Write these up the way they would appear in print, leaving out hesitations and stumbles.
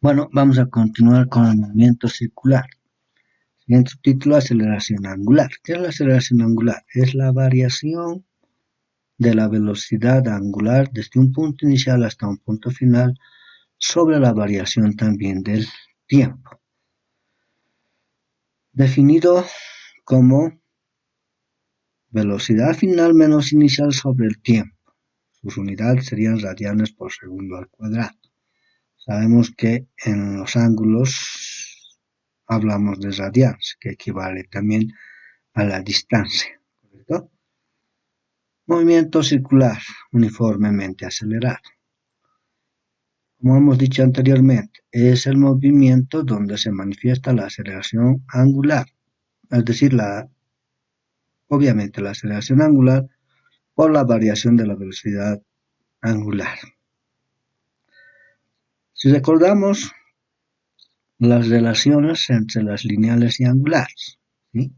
Bueno, vamos a continuar con el movimiento circular. Siguiente título, aceleración angular. ¿Qué es la aceleración angular? Es la variación de la velocidad angular desde un punto inicial hasta un punto final sobre la variación también del tiempo. Definido como velocidad final menos inicial sobre el tiempo. Sus unidades serían radianes por segundo al cuadrado. Sabemos que en los ángulos hablamos de radians, que equivale también a la distancia, ¿correcto? Movimiento circular uniformemente acelerado. Como hemos dicho anteriormente, es el movimiento donde se manifiesta la aceleración angular, es decir, obviamente la aceleración angular por la variación de la velocidad angular. Si recordamos las relaciones entre las lineales y angulares, ¿sí?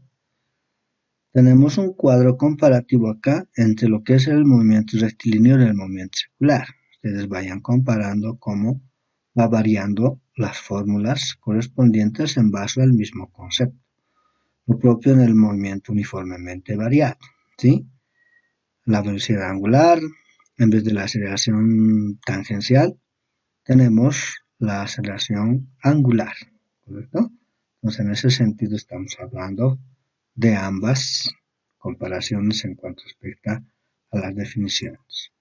Tenemos un cuadro comparativo acá entre lo que es el movimiento rectilíneo y el movimiento circular. Ustedes vayan comparando cómo va variando las fórmulas correspondientes en base al mismo concepto. Lo propio en el movimiento uniformemente variado, ¿sí? La velocidad angular, en vez de la aceleración tangencial, tenemos la aceleración angular, ¿correcto? Entonces, en ese sentido estamos hablando de ambas comparaciones en cuanto respecta a las definiciones.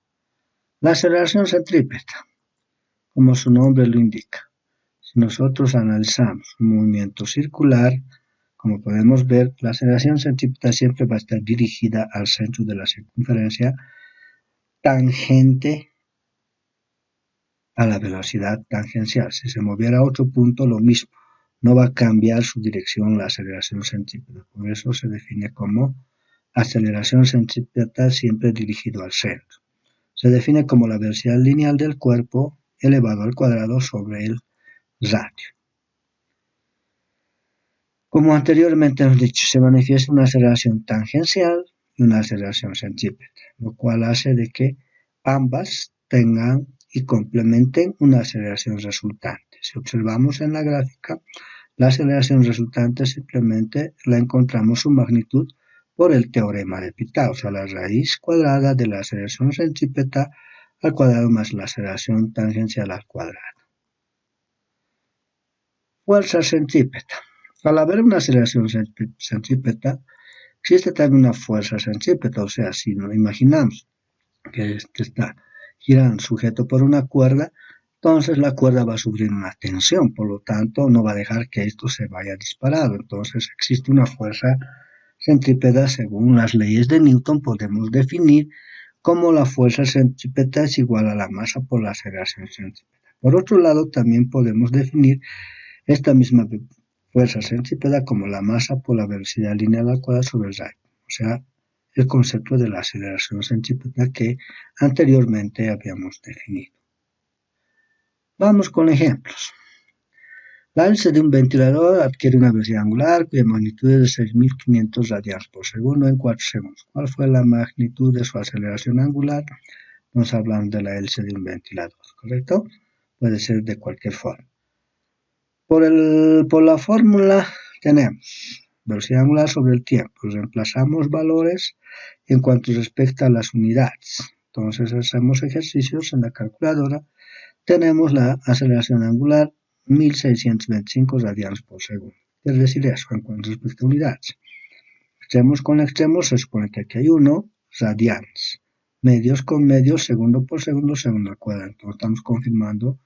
La aceleración centrípeta, como su nombre lo indica. Si nosotros analizamos un movimiento circular, como podemos ver, la aceleración centrípeta siempre va a estar dirigida al centro de la circunferencia tangente a la velocidad tangencial. Si se moviera a otro punto, lo mismo. No va a cambiar su dirección la aceleración centrípeta. Por eso se define como aceleración centrípeta siempre dirigido al centro. Se define como la velocidad lineal del cuerpo elevado al cuadrado sobre el radio. Como anteriormente hemos dicho, se manifiesta una aceleración tangencial y una aceleración centrípeta, lo cual hace de que ambas tengan y complementen una aceleración resultante. Si observamos en la gráfica, la aceleración resultante simplemente la encontramos su magnitud por el teorema de Pitágoras, la raíz cuadrada de la aceleración centrípeta al cuadrado más la aceleración tangencial al cuadrado. Fuerza centrípeta. Al haber una aceleración centrípeta, existe también una fuerza centrípeta, o sea, si nos imaginamos que está girando sujeto por una cuerda, entonces la cuerda va a sufrir una tensión, por lo tanto no va a dejar que esto se vaya disparado. Entonces existe una fuerza centrípeta según las leyes de Newton, podemos definir como la fuerza centrípeta es igual a la masa por la aceleración centrípeta. Por otro lado, también podemos definir esta misma fuerza centrípeta como la masa por la velocidad lineal al cuadrado sobre el radio. O sea, el concepto de la aceleración centrípeta que anteriormente habíamos definido. Vamos con ejemplos. La hélice de un ventilador adquiere una velocidad angular cuya magnitud es de 6.500 radianes por segundo en 4 segundos. ¿Cuál fue la magnitud de su aceleración angular? Nos hablamos de la hélice de un ventilador, ¿correcto? Puede ser de cualquier forma. Por la fórmula tenemos velocidad angular sobre el tiempo. Reemplazamos valores en cuanto respecta a las unidades. Entonces hacemos ejercicios en la calculadora. Tenemos la aceleración angular 1625 radianes por segundo. Es decir, eso en cuanto respecta a unidades. Extremos con extremos se supone que aquí hay 1 radianes. Medios con medios, segundo por segundo, segundo al cuadrado. Entonces estamos confirmando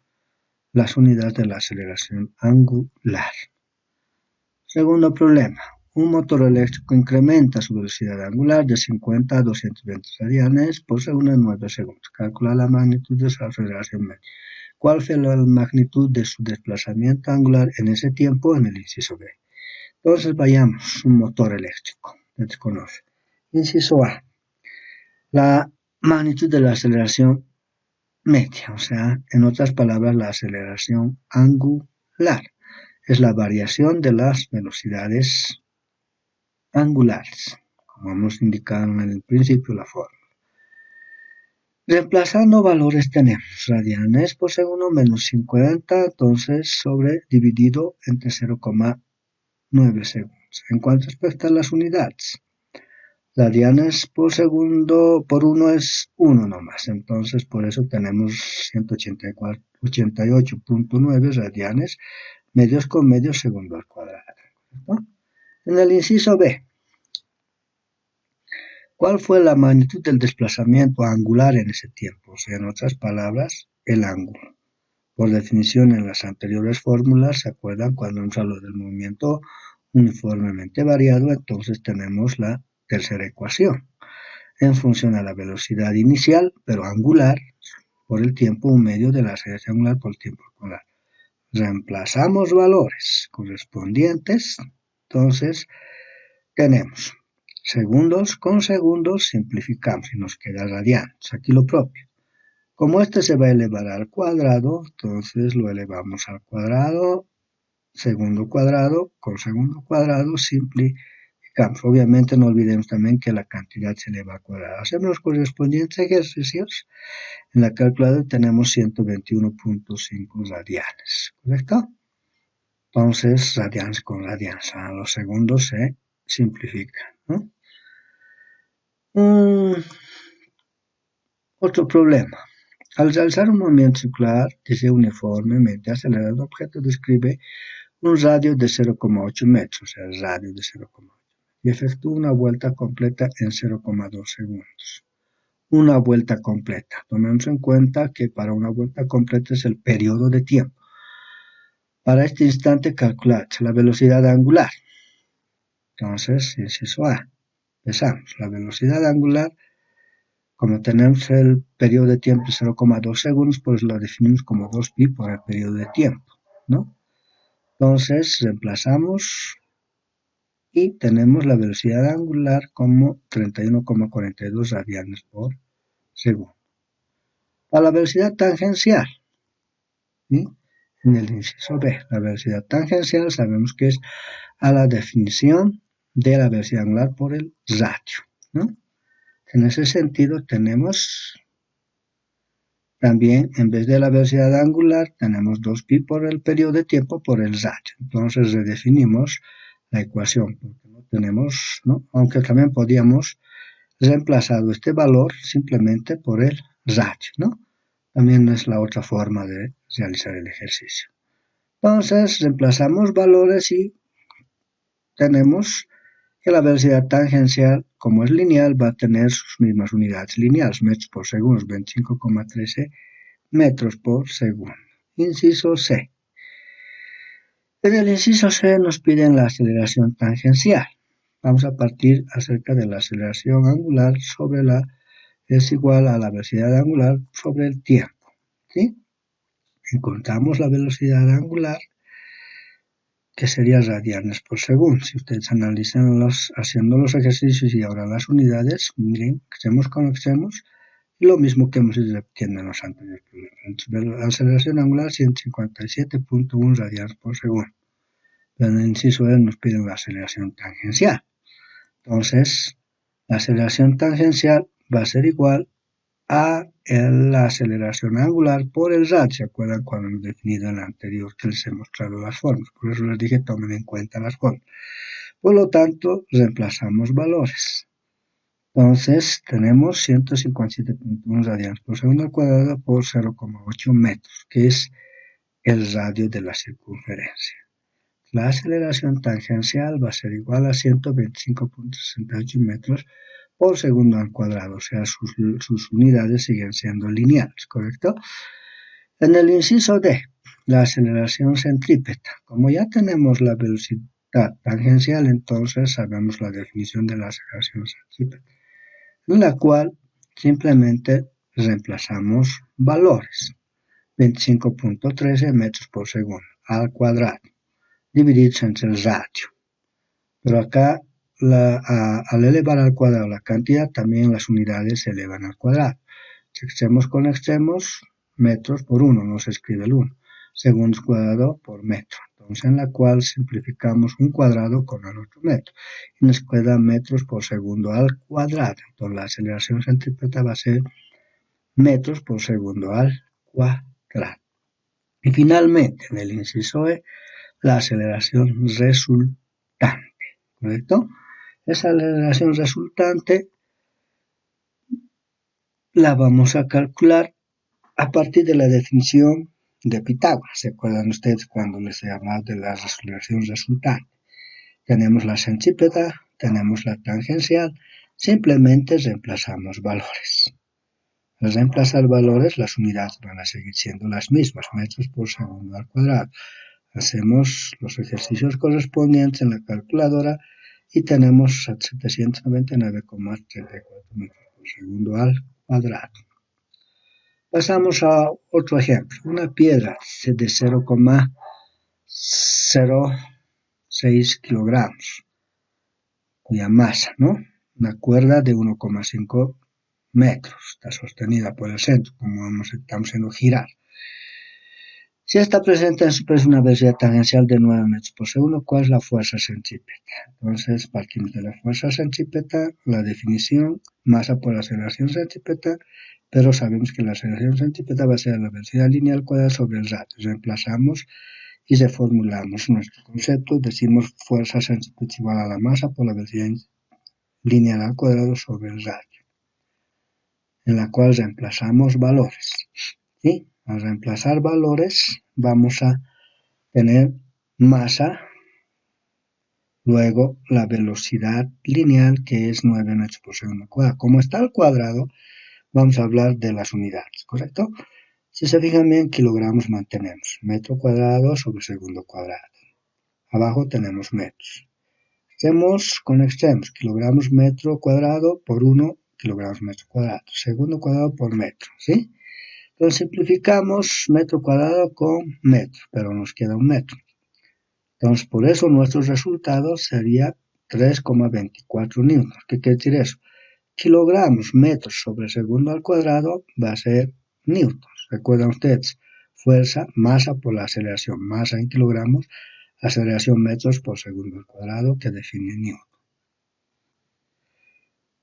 las unidades de la aceleración angular. Segundo problema. Un motor eléctrico incrementa su velocidad angular de 50 a 220 radianes por segundo en 9 segundos. Calcula la magnitud de su aceleración media. ¿Cuál fue la magnitud de su desplazamiento angular en ese tiempo en el inciso B? Entonces vayamos, un motor eléctrico, se conoce. Inciso A. La magnitud de la aceleración media, o sea, en otras palabras, la aceleración angular. Es la variación de las velocidades angulares, como hemos indicado en el principio la fórmula. Reemplazando valores tenemos radianes por segundo menos 50, entonces sobre dividido entre 0,9 segundos. En cuanto respecta a las unidades, radianes por segundo por 1 es 1 nomás, entonces por eso tenemos 188.9 radianes medios con medio segundo al cuadrado, ¿no? En el inciso B, ¿cuál fue la magnitud del desplazamiento angular en ese tiempo? O sea, en otras palabras, el ángulo. Por definición, en las anteriores fórmulas, ¿se acuerdan? Cuando nos habló del movimiento uniformemente variado, entonces tenemos la tercera ecuación. En función a la velocidad inicial, pero angular, por el tiempo medio de la aceleración angular por el tiempo angular. Reemplazamos valores correspondientes, entonces tenemos segundos con segundos, simplificamos y nos queda radianes. Aquí lo propio. Como este se va a elevar al cuadrado, entonces lo elevamos al cuadrado, segundo cuadrado, con segundo cuadrado, simplificamos. Obviamente no olvidemos también que la cantidad se eleva al cuadrado. Hacemos los correspondientes ejercicios. En la calculadora tenemos 121.5 radianes, ¿correcto? Entonces, radianes con radianes, a los segundos se simplifican, ¿no? Otro problema. Al realizar un movimiento circular, dice uniformemente acelerado, el objeto describe un radio de 0,8 metros, o sea, el radio de 0,8, y efectúa una vuelta completa en 0,2 segundos. Una vuelta completa. Tomemos en cuenta que para una vuelta completa es el periodo de tiempo. Para este instante calcular la velocidad angular. Entonces, inciso A. Empezamos. La velocidad angular, como tenemos el periodo de tiempo de 0,2 segundos, pues lo definimos como 2pi por el periodo de tiempo, ¿no? Entonces, reemplazamos y tenemos la velocidad angular como 31,42 radianes por segundo. Para la velocidad tangencial, ¿sí? En el inciso B, la velocidad tangencial sabemos que es a la definición de la velocidad angular por el radio, ¿no? En ese sentido tenemos también, en vez de la velocidad angular, tenemos 2pi por el periodo de tiempo por el radio. Entonces redefinimos la ecuación, porque no tenemos, ¿no? Aunque también podíamos reemplazar este valor simplemente por el radio, ¿no? También es la otra forma de realizar el ejercicio. Entonces reemplazamos valores y tenemos que la velocidad tangencial, como es lineal, va a tener sus mismas unidades lineales, metros por segundo, 25,13 metros por segundo. Inciso C. En el inciso C nos piden la aceleración tangencial. Vamos a partir acerca de la aceleración angular sobre es igual a la velocidad angular sobre el tiempo, ¿sí? Encontramos la velocidad angular, que sería radianes por segundo. Si ustedes analizan haciendo los ejercicios y ahora las unidades, miren, hacemos con hacemos, lo mismo que hemos ido repitiendo en los anteriores problemas. La aceleración angular 157.1 radianes por segundo. Pero en el inciso E nos piden la aceleración tangencial. Entonces, la aceleración tangencial va a ser igual a la aceleración angular por el radio. ¿Se acuerdan cuando hemos definido en el anterior que les he mostrado las formas? Por eso les dije tomen en cuenta las formas. Por lo tanto, reemplazamos valores. Entonces, tenemos 157.1 radianes por segundo al cuadrado por 0,8 metros, que es el radio de la circunferencia. La aceleración tangencial va a ser igual a 125.68 metros por segundo al cuadrado, o sea, sus unidades siguen siendo lineales, ¿correcto? En el inciso D, la aceleración centrípeta. Como ya tenemos la velocidad tangencial, entonces sabemos la definición de la aceleración centrípeta, en la cual simplemente reemplazamos valores. 25.13 metros por segundo al cuadrado, divididos entre el radio. Pero acá, al elevar al cuadrado la cantidad, también las unidades se elevan al cuadrado. Extremos con extremos, metros por 1, no se escribe el 1. Segundos cuadrado por metro. Entonces, en la cual simplificamos un cuadrado con el otro metro. Y nos queda metros por segundo al cuadrado. Entonces, la aceleración centrípeta va a ser metros por segundo al cuadrado. Y finalmente, en el inciso E, la aceleración resultante, ¿correcto? Esa aceleración resultante la vamos a calcular a partir de la definición de Pitágoras. ¿Se acuerdan ustedes cuando les he hablado de la aceleración resultante? Tenemos la centrípeta, tenemos la tangencial, simplemente reemplazamos valores. Al reemplazar valores, las unidades van a seguir siendo las mismas, metros por segundo al cuadrado. Hacemos los ejercicios correspondientes en la calculadora y tenemos 799,34 metros por segundo al cuadrado. Pasamos a otro ejemplo. Una piedra de 0,06 kilogramos, cuya masa, ¿no? Una cuerda de 1,5 metros, está sostenida por el centro, como estamos haciendo girar. Si está presente en su superficie una velocidad tangencial de 9 metros por segundo, ¿cuál es la fuerza centrípeta? Entonces, partimos de la fuerza centrípeta, la definición, masa por aceleración centrípeta, pero sabemos que la aceleración centrípeta va a ser la velocidad lineal cuadrada sobre el radio. Reemplazamos y reformulamos nuestro concepto, decimos fuerza centrípeta igual a la masa por la velocidad lineal al cuadrado sobre el radio, en la cual reemplazamos valores, ¿sí? Al reemplazar valores vamos a tener masa, luego la velocidad lineal que es 9 metros por segundo al cuadrado. Como está al cuadrado, vamos a hablar de las unidades, ¿correcto? Si se fijan bien, kilogramos mantenemos, metro cuadrado sobre segundo cuadrado. Abajo tenemos metros. Hacemos con extremos, kilogramos metro cuadrado por 1 kilogramos metro cuadrado, segundo cuadrado por metro, ¿sí? Entonces simplificamos metro cuadrado con metro, pero nos queda un metro. Entonces por eso nuestro resultado sería 3,24 newtons. ¿Qué quiere decir eso? Kilogramos metros sobre segundo al cuadrado va a ser newtons. ¿Recuerdan ustedes? Fuerza, masa por la aceleración, masa en kilogramos, aceleración metros por segundo al cuadrado que define newton.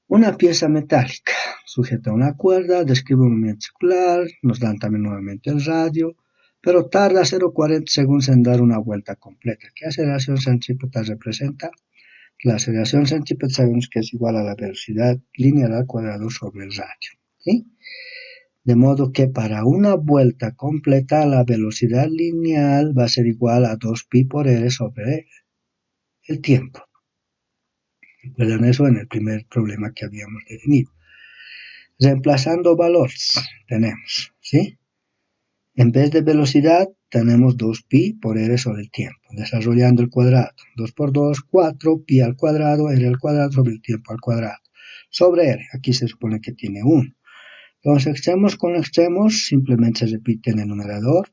Una pieza metálica sujeta a una cuerda, describe un movimiento circular, nos dan también nuevamente el radio, pero tarda 0,40 segundos en dar una vuelta completa. ¿Qué aceleración centrípeta representa? La aceleración centrípeta sabemos que es igual a la velocidad lineal al cuadrado sobre el radio, ¿sí? De modo que para una vuelta completa la velocidad lineal va a ser igual a 2pi por r sobre el tiempo. Recuerden eso en el primer problema que habíamos definido. Reemplazando valores tenemos, ¿sí? En vez de velocidad tenemos 2pi por r sobre el tiempo. Desarrollando el cuadrado. 2 por 2, 4, pi al cuadrado, r al cuadrado sobre el tiempo al cuadrado. Sobre r, aquí se supone que tiene 1. Los extremos con extremos simplemente se repiten en el numerador.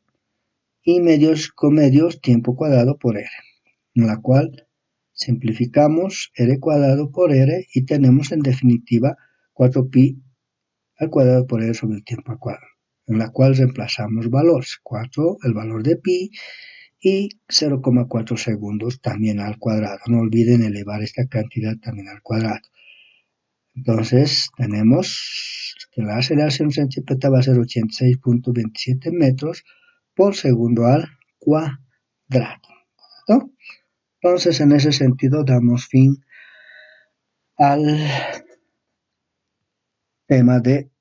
Y medios con medios, tiempo cuadrado por r. En la cual simplificamos r cuadrado por r y tenemos en definitiva 4pi al cuadrado por r sobre el tiempo al cuadrado, en la cual reemplazamos valores, 4 el valor de pi y 0,4 segundos también al cuadrado. No olviden elevar esta cantidad también al cuadrado. Entonces tenemos que la aceleración centrípeta va a ser 86,27 metros por segundo al cuadrado, ¿no? Entonces en ese sentido damos fin al tema de